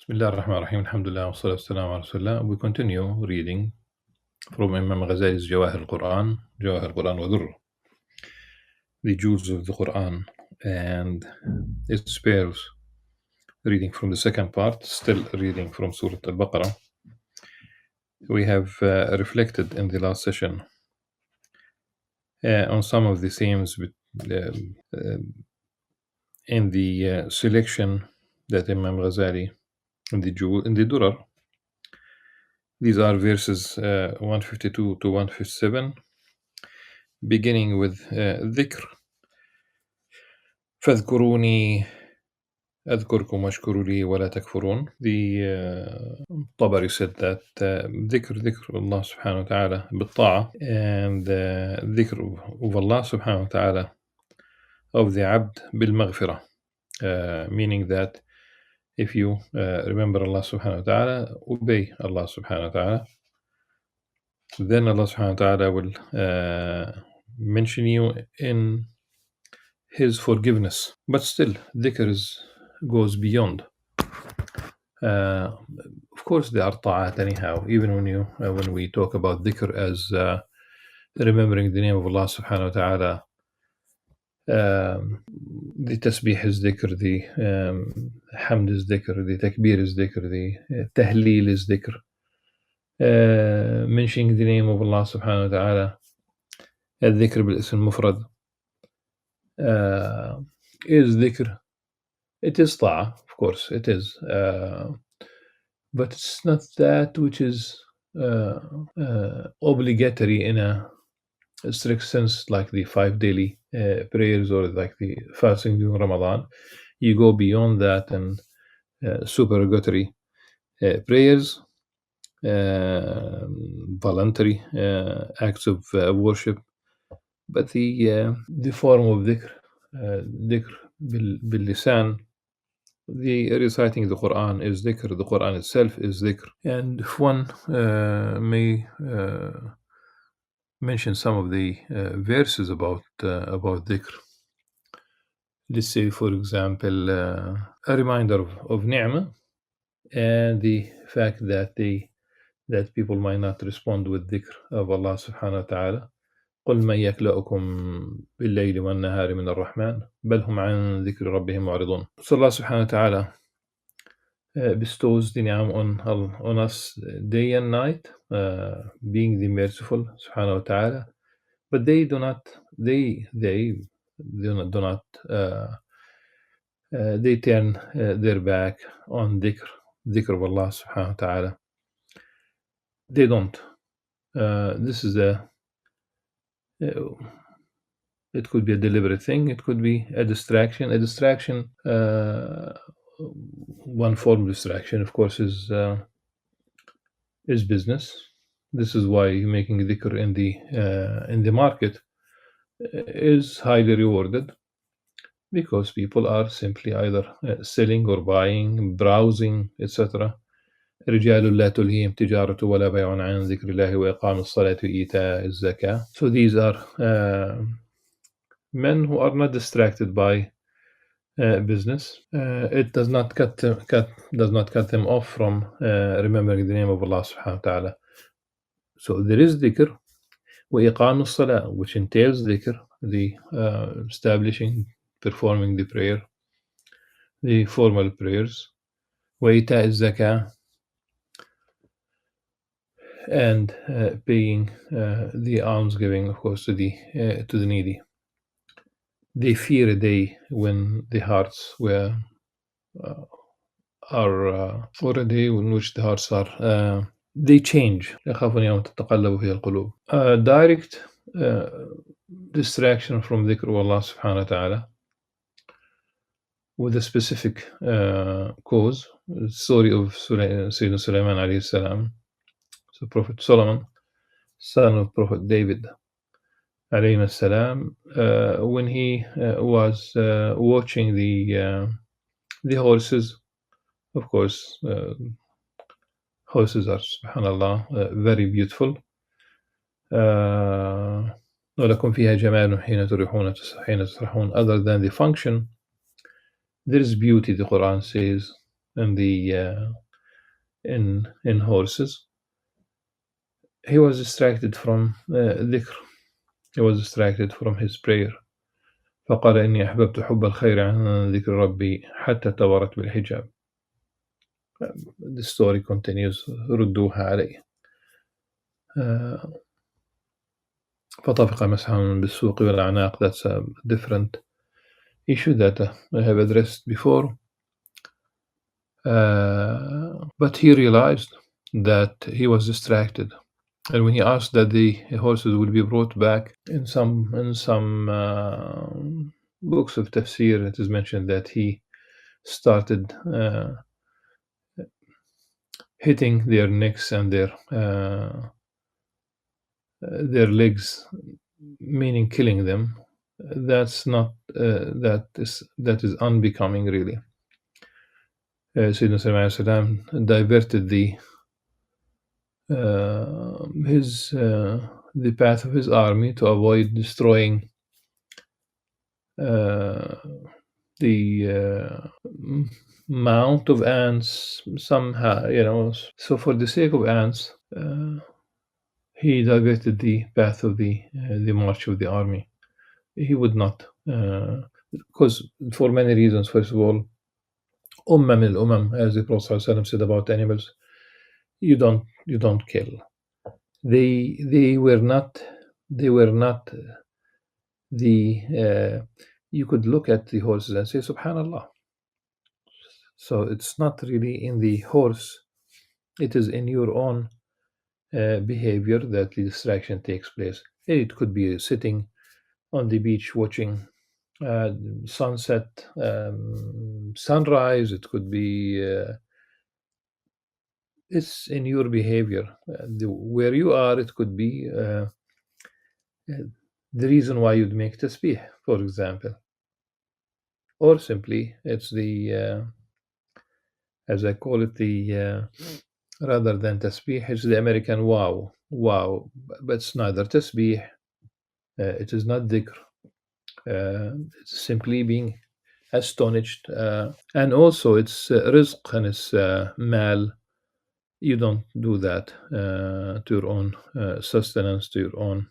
Bismillah ar-Rahman ar-Rahim, alhamdulillah, wa salatu wassalamu ala Rasulullah. We continue reading from Imam Al-Ghazali's Jawahir al-Quran wa Durr, the jewels of the Quran, and its pairs, reading from the second part, still reading from Surah Al-Baqarah. We have reflected in the last session on some of the themes in the selection that Imam Ghazali in the Durar. These are verses 152 to 157, beginning with dhikr. فاذكروني أذكركم واشكروا لي ولا تكفرون. The Tabari said that dhikr Allah subhanahu wa ta'ala بالطاعة, and dhikr of Allah subhanahu wa ta'ala of the abd بالمغفرة, meaning that if you remember Allah subhanahu wa ta'ala, obey Allah subhanahu wa ta'ala, then Allah subhanahu wa ta'ala will mention you in His forgiveness. But still, dhikr goes beyond. Of course, there are ta'at anyhow. Even when we talk about dhikr as remembering the name of Allah subhanahu wa ta'ala, the tasbih is dhikr, the hamd is dhikr, the takbir is dhikr, the tahleel is dhikr. Mentioning the name of Allah subhanahu wa ta'ala, الذكر بالاسم المفرد, is dhikr. It is ta'ah, of course, it is. But it's not that which is obligatory in a strict sense, like the 5 daily prayers or like the fasting during Ramadan. You go beyond that and supererogatory prayers, voluntary acts of worship. But the form of dhikr, bil-lisan, the reciting the Qur'an is dhikr, the Qur'an itself is dhikr. And if one may mention some of the verses about dhikr, let's say, for example, a reminder of ni'mah and the fact that people might not respond with dhikr of Allah subhanahu wa ta'ala. قل من يكلؤكم بالليل والنهار من الرحمن بل هم عن ذكر ربهم معرضون. So Allah subhanahu wa ta'ala bestows the ni'am on us day and night, being the merciful subhanahu wa ta'ala, but they do not they turn their back on dhikr of Allah subhanahu wa ta'ala. They don't. This is it could be a deliberate thing, it could be a distraction. One form of distraction, of course, is business. This is why making dhikr in the market is highly rewarded, because people are simply either selling or buying, browsing, etc. رجال لا تلهيهم تجارة ولا بيع عن ذكر الله وإقام الصلاة وإيتاء الزكاة. So these are men who are not distracted by business. It does not cut them off from remembering the name of Allah subhanahu wa ta'ala. So there is dhikr, وإقام الصلاة, which entails dhikr, the establishing, performing the prayer, the formal prayers, وإيتاء الزكاة, and paying the almsgiving, of course, to the needy. They fear a day when the hearts are or a day in which the hearts are they change. يخافون يوم تتقلب فيه القلوب. Direct distraction from dhikr of Allah subhanahu wa ta'ala with a specific cause. The story of Sayyidina Sulaiman alayhi salam. So Prophet Solomon, son of Prophet David alayhi salam, when he was watching the horses, of course, horses are, subhanallah, very beautiful. ولكم فيها جمال حين تريحون حين تسرحون. Other than the function, there is beauty, the Quran says, in the in horses. He was distracted from dhikr. He was distracted from his prayer. فقال إني أحببت حب الخير عن ذكر ربي حتى توارت بالحجاب. The story continues. ردوها علي. فطفق مسحا بالسوق والأعناق. That's a different issue that I have addressed before. But he realized that he was distracted. And when he asked that the horses will be brought back, in some books of tafsir, it is mentioned that he started hitting their necks and their legs, meaning killing them. That's not that is unbecoming, really. Sayyidina Sallallahu diverted the path of his army to avoid destroying the mount of ants somehow, So for the sake of ants, he diverted the path of the march of the army. He would not, because for many reasons. First of all, min al-umam, as the Prophet ﷺ said about animals, you don't kill. They were not the you could look at the horses and say subhanallah. So it's not really in the horse, it is in your own behavior that the distraction takes place. It could be sitting on the beach watching sunset, sunrise. It could be it's in your behavior. Where you are, it could be the reason why you'd make tasbih, for example. Or simply, it's the, as I call it, the rather than tasbih, it's the American wow. But it's neither tasbih, it is not dhikr. It's simply being astonished. And also, it's rizq and it's mal. You don't do that to your own sustenance, to your own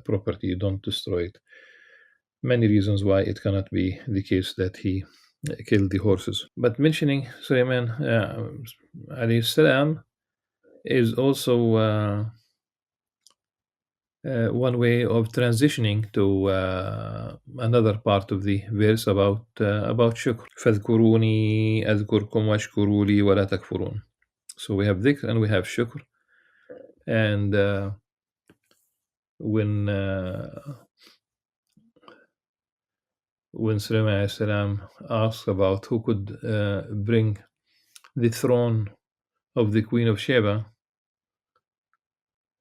property. You don't destroy it. Many reasons why it cannot be the case that he killed the horses. But mentioning Sulaiman alayhi salam is also one way of transitioning to another part of the verse about shukr. فاذكروني أذكركم واشكروا لي ولا تكفرون. So we have dhikr and we have shukr. And when Sulaiman alayhi salam asked about who could bring the throne of the Queen of Sheba,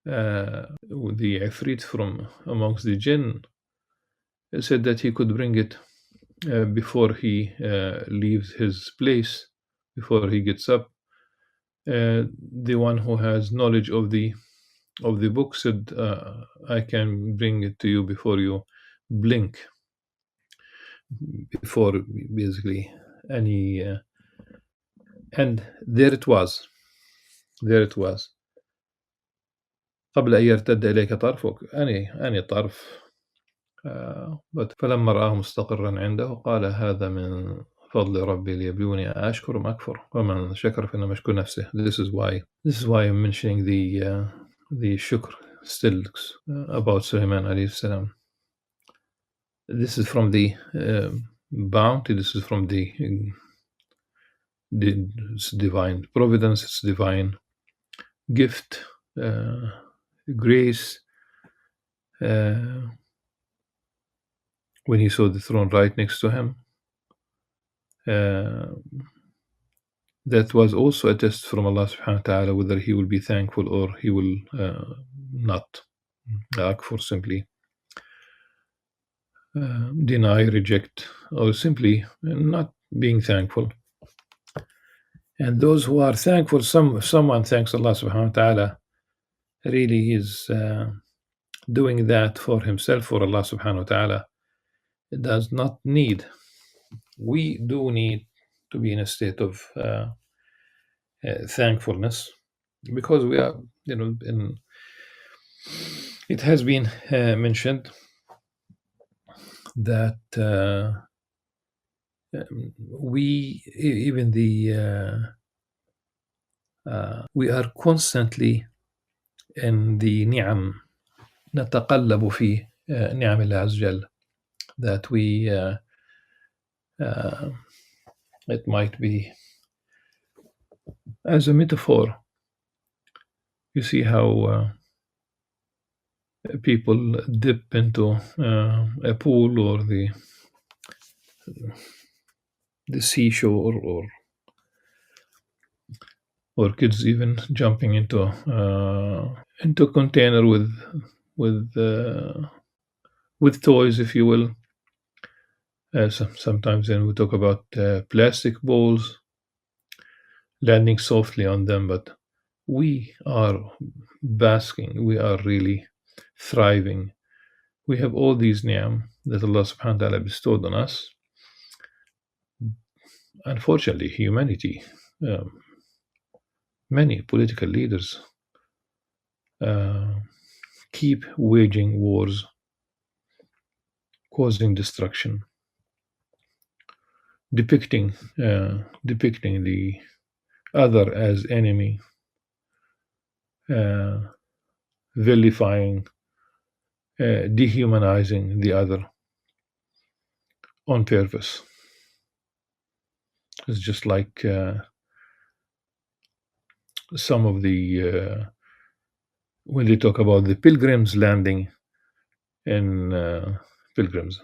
the Ifrit from amongst the jinn said that he could bring it before he leaves his place, before he gets up. The one who has knowledge of the book said, I can bring it to you before you blink, before basically any and there it was قبل أن يرتد إليك طرفك أني طرف. but فلما رآه مستقرا عنده قال هذا من فضل ربي ليبلوني أشكر أم أكفر ومن شكر فإنما يشكر نفسه. This is why I'm mentioning the shukr still about Sulaiman alayhi salam. This is from the bounty. This is from the it's divine providence. It's divine gift, grace. When he saw the throne right next to him, that was also a test from Allah subhanahu wa ta'ala whether he will be thankful or he will not. Akfur, simply deny, reject, or simply not being thankful. And those who are thankful, someone thanks Allah subhanahu wa ta'ala, really is doing that for himself, for Allah subhanahu wa ta'ala. It does not need. We do need to be in a state of thankfulness, because we are, it has been mentioned that even we are constantly in the ni'am, نتقلب في نعم الله عز وجل, that we it might be as a metaphor. You see how people dip into a pool or the seashore, or kids even jumping into a container with toys, if you will. Sometimes then we talk about plastic balls landing softly on them, but we are basking, we are really thriving. We have all these ni'am that Allah subhanahu wa ta'ala bestowed on us. Unfortunately, humanity, many political leaders keep waging wars, causing destruction, depicting the other as enemy, vilifying, dehumanizing the other on purpose. It's just like some of the when they talk about the pilgrims landing in pilgrims,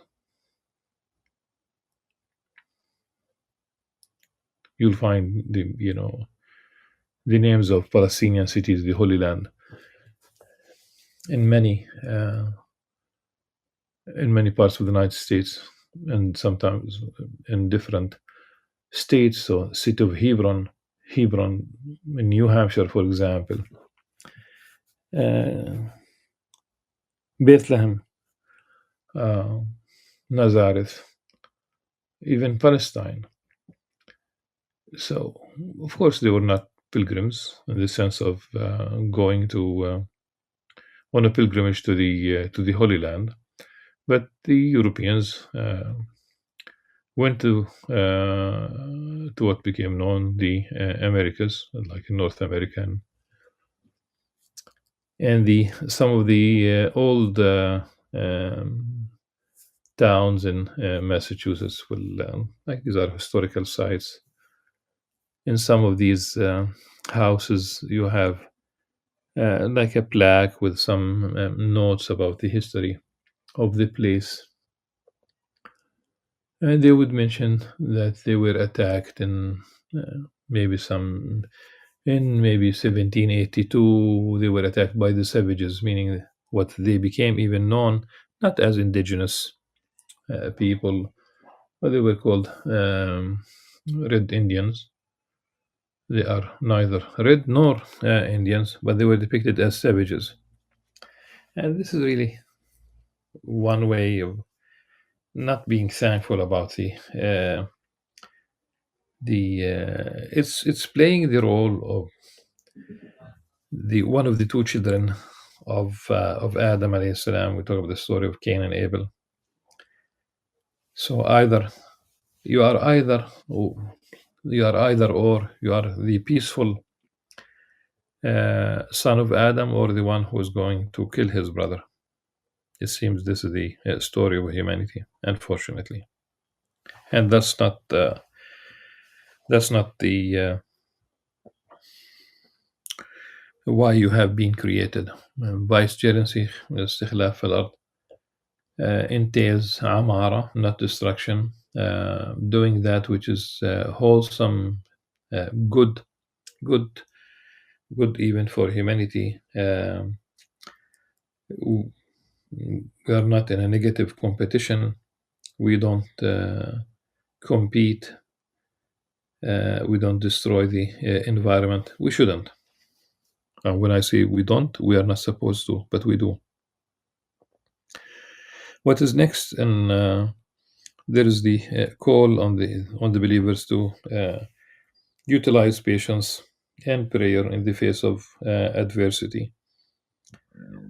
you'll find the names of Palestinian cities, the Holy Land, in many parts of the United States, and sometimes in different states. So, city of Hebron in New Hampshire, for example, Bethlehem, Nazareth, even Palestine. So, of course, they were not pilgrims in the sense of going to on a pilgrimage to the Holy Land, but the Europeans went to what became known the Americas, like North America, and some of the old towns in Massachusetts will, like, these are historical sites. In some of these houses, you have like a plaque with some notes about the history of the place. And they would mention that they were attacked in maybe 1782. They were attacked by the savages, meaning what they became even known not as indigenous people, but they were called Red Indians. They are neither red nor Indians, but they were depicted as savages. And this is really one way of not being thankful about it's playing the role of the one of the two children of Adam alayhi salam. We talk about the story of Cain and Abel. So you are either or you are the peaceful son of Adam, or the one who is going to kill his brother. It seems this is the story of humanity, unfortunately, and that's not the why you have been created. Vicegerency, istikhlaf fil ard, entails amara, not destruction, doing that which is wholesome, good even for humanity. We are not in a negative competition. We don't compete. We don't destroy the environment. We shouldn't. And when I say we don't, we are not supposed to, but we do. What is next in there is the call on the believers to utilize patience and prayer in the face of adversity.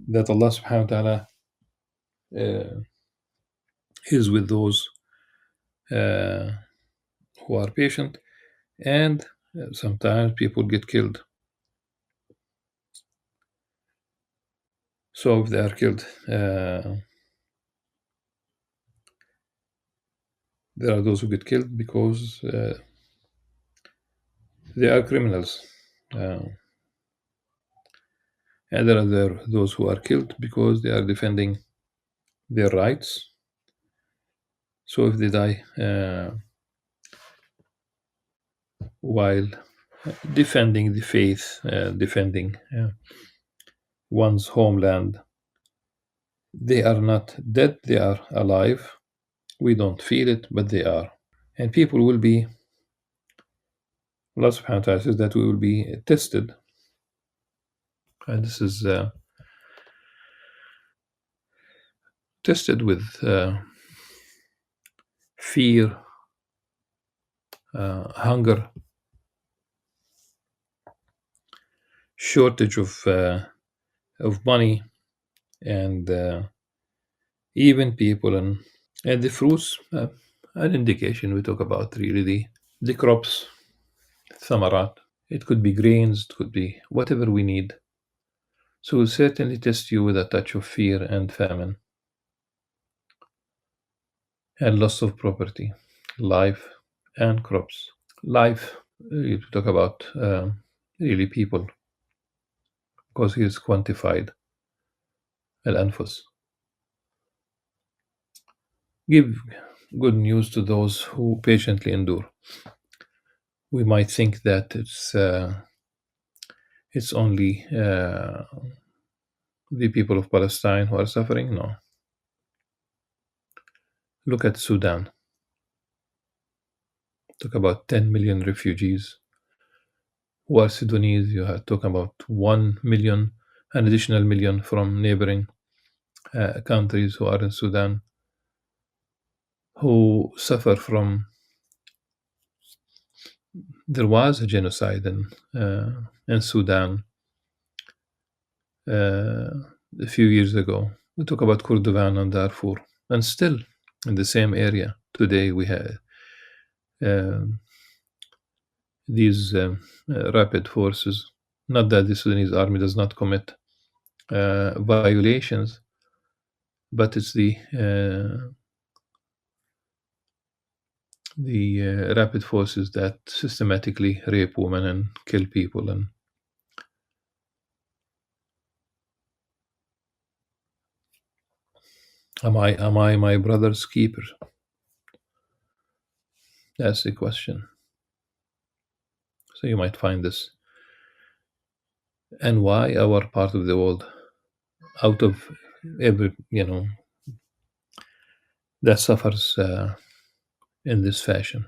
That Allah subhanahu wa ta'ala uh, is with those uh, who are patient, and sometimes people get killed. So if they are killed, there are those who get killed because they are criminals. Uh, and there are those who are killed because they are defending their rights. So if they die while defending the faith, defending one's homeland, they are not dead, they are alive. We don't feel it, but they are. And people will be, Allah subhanahu wa ta'ala says that we will be tested. And this is tested with fear, hunger, shortage of money, and even people, and the fruits. An indication we talk about really the crops, thamarat. It could be grains, it could be whatever we need. So we'll certainly test you with a touch of fear and famine and loss of property, life and crops. Life, you talk about really people, because he is quantified. Al-anfus. Give good news to those who patiently endure. We might think that it's only the people of Palestine who are suffering. No. Look at Sudan. Talk about 10 million refugees who are Sudanese. You are talking about 1 million, an additional million from neighboring countries who are in Sudan, who suffer from. There was a genocide in Sudan a few years ago. We talk about Kurdistan and Darfur, and still in the same area today we have these rapid forces. Not that the Sudanese army does not commit violations, but it's the rapid forces that systematically rape women and kill people. And am I my brother's keeper? That's the question. So you might find this. And why our part of the world, out of every, that suffers in this fashion?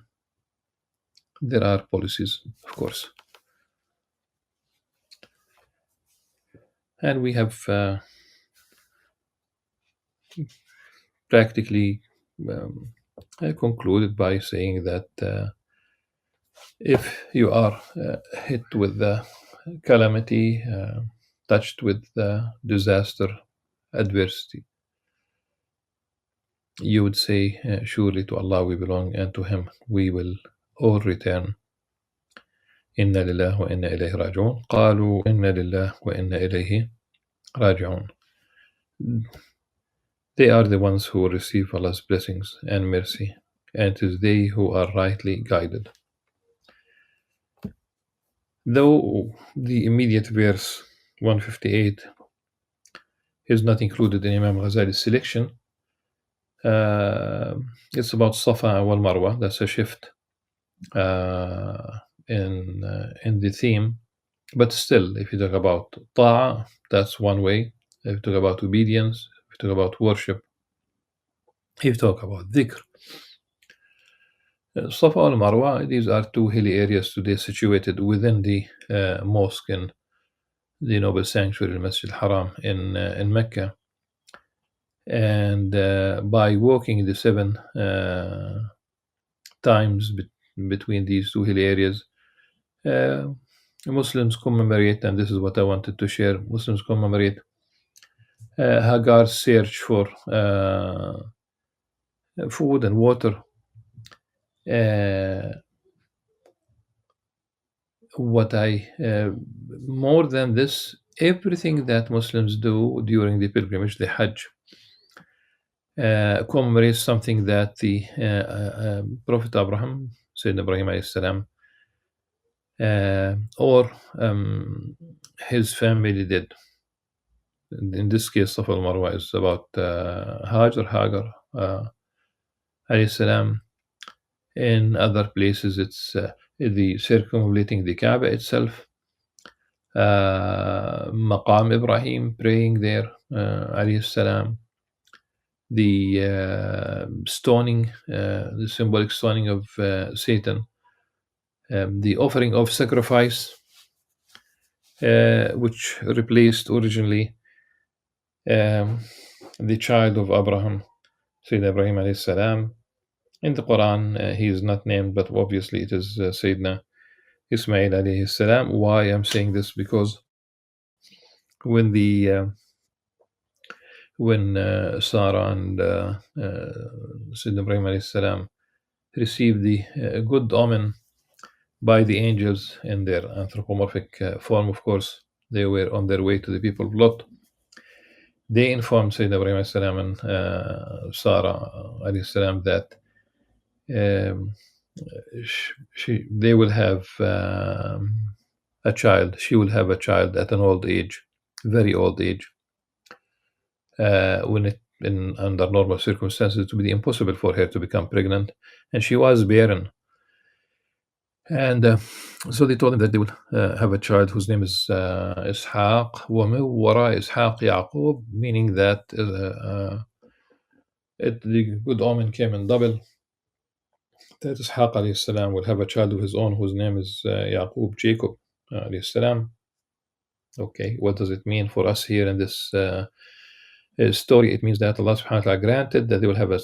There are policies, of course. And we have practically concluded by saying that if you are hit with the calamity, touched with the disaster, adversity, you would say, surely to Allah we belong, and to Him we will all return. إنا لله وإنا إليه راجعون. قالوا إنا لله وإنا إليه راجعون. They are the ones who will receive Allah's blessings and mercy, and it is they who are rightly guided. Though the immediate verse 158 is not included in Imam Ghazali's selection, it's about Safa wal Marwa. That's a shift in the theme. But still, if you talk about ta'a, that's one way. If you talk about obedience, if you talk about worship, if you talk about dhikr, Safa al Marwa, these are two hilly areas today situated within the mosque in the noble sanctuary, Masjid al-Haram in Mecca. and by walking the seven times between these two hilly areas, uh, Muslims commemorate, and this is what I wanted to share. Muslims commemorate Hagar's search for food and water. Uh, what I More than this, everything that Muslims do during the pilgrimage, the Hajj, commemorates something that the Prophet Abraham, Sayyidina Ibrahim alayhi salam, or his family did. In this case, Safa al Marwa is about Hagar alayhi salam. In other places, it's the circumambulating the Kaaba itself. Maqam Ibrahim, praying there, alayhi salam. The stoning, the symbolic stoning of Satan, the offering of sacrifice, which replaced originally the child of Abraham, Sayyidina Ibrahim alayhi salam. In the Quran, he is not named, but obviously it is Sayyidina Ismail alayhi salam. Why I'm saying this? Because when Sarah and Sayyidina Ibrahim alayhi salam received the good omen by the angels in their anthropomorphic form, of course, they were on their way to the people of Lot. They informed Sayyidina Ibrahim alayhi salam and Sarah alayhi salam that they will have a child. She will have a child at an old age, very old age. When under normal circumstances, it would be impossible for her to become pregnant, and she was barren. And so they told him that they will have a child whose name is Ishaq, وَمِن وَرَاءِ إِسْحَاقِ يَعْقُوب, meaning that the good omen came in double, that Ishaq alayhi salam will have a child of his own whose name is Yaqub, Jacob alayhi salam. Okay, what does it mean for us here in this story? It means that Allah subhanahu wa ta'ala granted that they will have a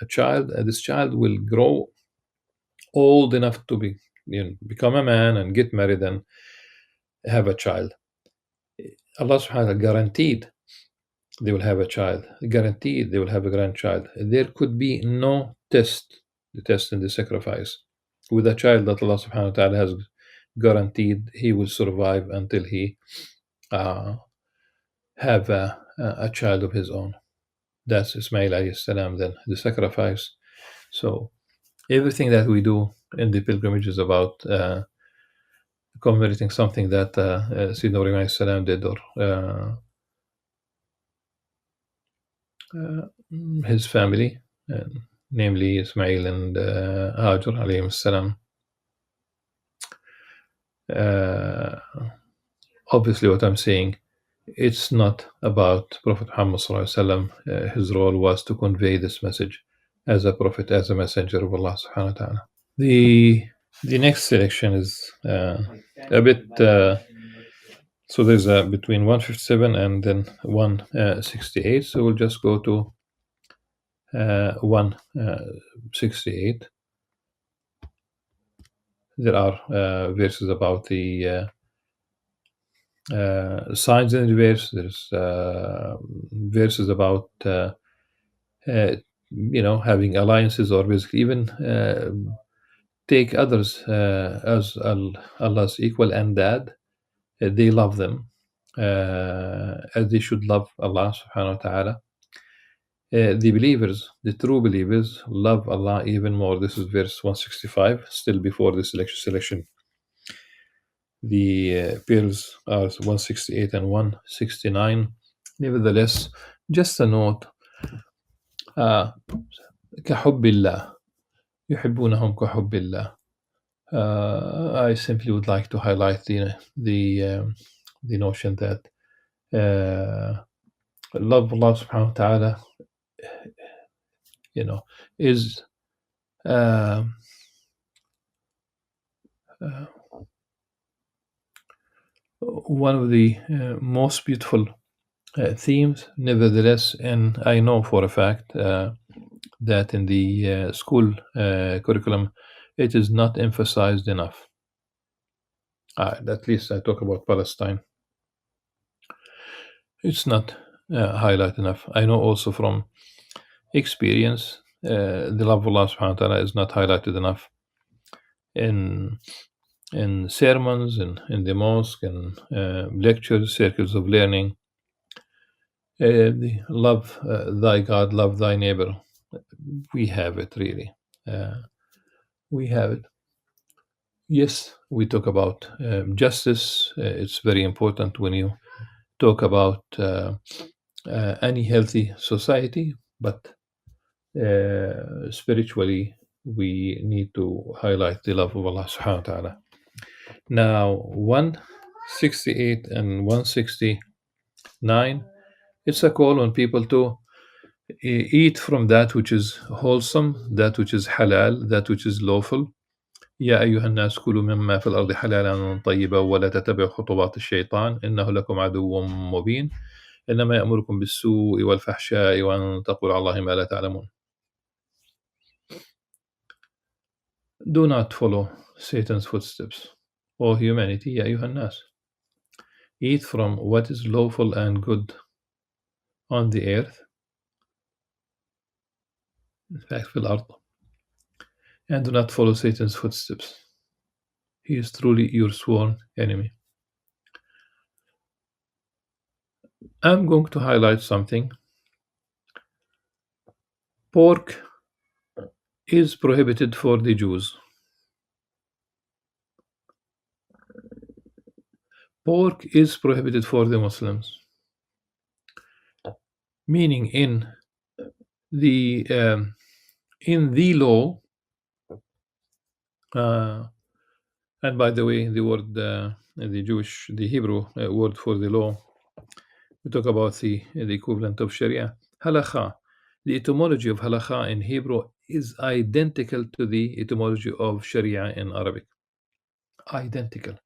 child, and this child will grow old enough to become a man and get married and have a child. Allah subhanahu wa ta'ala guaranteed they will have a child, guaranteed they will have a grandchild. There could be no test, the test in the sacrifice. With a child that Allah subhanahu wa ta'ala has guaranteed he will survive until he have a child of his own. That's Ismail alayhi salam, then the sacrifice. So everything that we do in the pilgrimage is about commemorating something that Sayyidina Ibrahim alayhi salam did, or his family, namely Ismail and Hajar alayhim salam. Obviously, what I'm saying, it's not about Prophet Muhammad sallallahu alaihi wasallam. His role was to convey this message as a prophet, as a messenger of Allah subhanahu wa ta'ala. The next selection is a bit so there's between 157 and then 168, so we'll just go to 168. There are verses about the signs in the verse. There's verses about having alliances, or basically even take others as Allah's equal and dad. They love them as they should love Allah subhanahu wa ta'ala. The believers, the true believers, love Allah even more. This is verse 165, still before the selection. The pairs are 168 and 169. Nevertheless, just a note, كحب الله يحبونهم كحب الله. I simply would like to highlight the notion that love Allah subhanahu wa ta'ala, is one of the most beautiful themes. Nevertheless, and I know for a fact that in the school curriculum, it is not emphasized enough. At least I talk about Palestine. It's not highlighted enough. I know also from experience, the love of Allah subhanahu wa ta'ala is not highlighted enough in sermons, in the mosque, and lectures, circles of learning. The love thy God, love thy neighbor. We have it really. We have it. Yes, we talk about justice. It's very important when you talk about any healthy society, but spiritually, we need to highlight the love of Allah subhanahu wa ta'ala. Now, 168 and 169, it's a call on people to eat from that which is wholesome, that which is halal, that which is lawful. يا أيها الناس كلوا مما في الأرض حلالا طيبا ولا تتبعوا خطوات الشيطان إنه لكم عدو مبين إنما يأمركم بالسوء والفحشاء وأن تقولوا على الله ما لا تعلمون. Do not follow Satan's footsteps. O humanity, يا أيها الناس. Eat from what is lawful and good on the earth, in fact في الأرض, and do not follow Satan's footsteps. He is truly your sworn enemy. I'm going to highlight something. Pork is prohibited for the Jews. Pork is prohibited for the Muslims. Meaning in the law, and by the way, the word, the Hebrew word for the law, we talk about the equivalent of Sharia. Halakha. The etymology of halakha in Hebrew is identical to the etymology of Sharia in Arabic. Identical.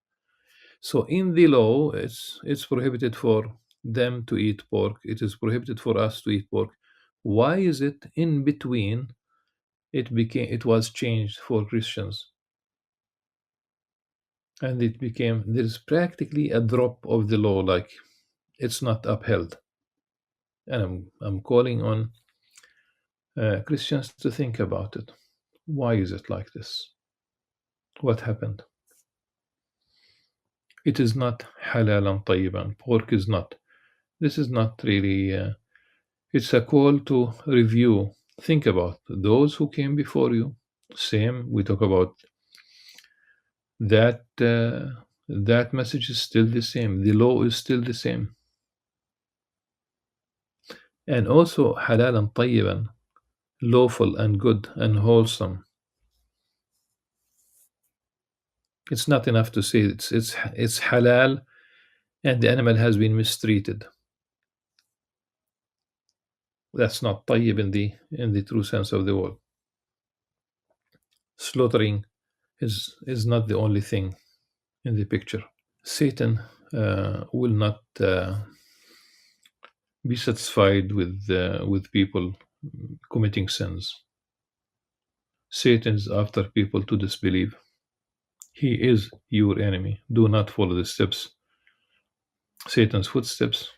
So in the law, it's prohibited for them to eat pork. It is prohibited for us to eat pork. Why is it in between? It was changed for Christians, and there's practically a drop of the law, like it's not upheld. And I'm calling on Christians to think about it. Why is it like this? What happened? It is not halalan tayyiban. Pork is not. This is not really. It's a call to review. Think about those who came before you. Same. We talk about that. That message is still the same. The law is still the same. And also halalan tayyiban, lawful and good and wholesome. It's not enough to say it's halal and the animal has been mistreated. That's not tayyib in the true sense of the word. Slaughtering is not the only thing in the picture. Satan will not be satisfied with people committing sins. Satan is after people to disbelieve. He is your enemy. Do not follow the steps, Satan's footsteps.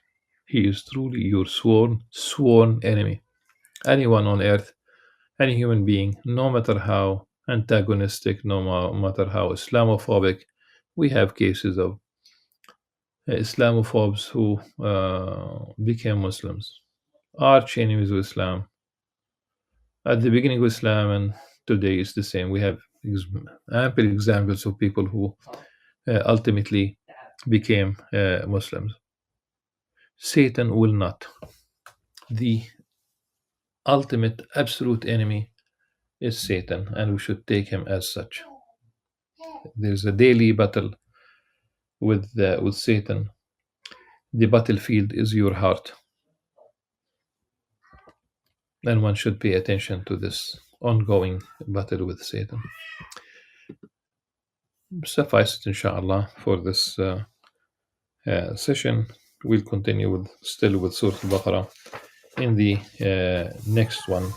He is truly your sworn enemy. Anyone on earth, any human being, no matter how antagonistic, no matter how Islamophobic, we have cases of Islamophobes who became Muslims, arch enemies of Islam. At the beginning of Islam and today is the same. We have ample examples of people who ultimately became Muslims. Satan will not. The ultimate absolute enemy is Satan, and we should take him as such. There's a daily battle with Satan. The battlefield is your heart, and one should pay attention to this ongoing battle with Satan. Suffice it, inshallah, for this session. we'll continue with Surah Al-Baqarah in the next one.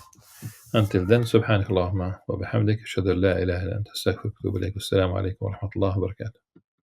Until then, سبحانك اللهم وبحمدك أشهد أن لا إله إلا أنت أستغفرك وأتوب إليك. والسلام عليكم ورحمة الله وبركاته.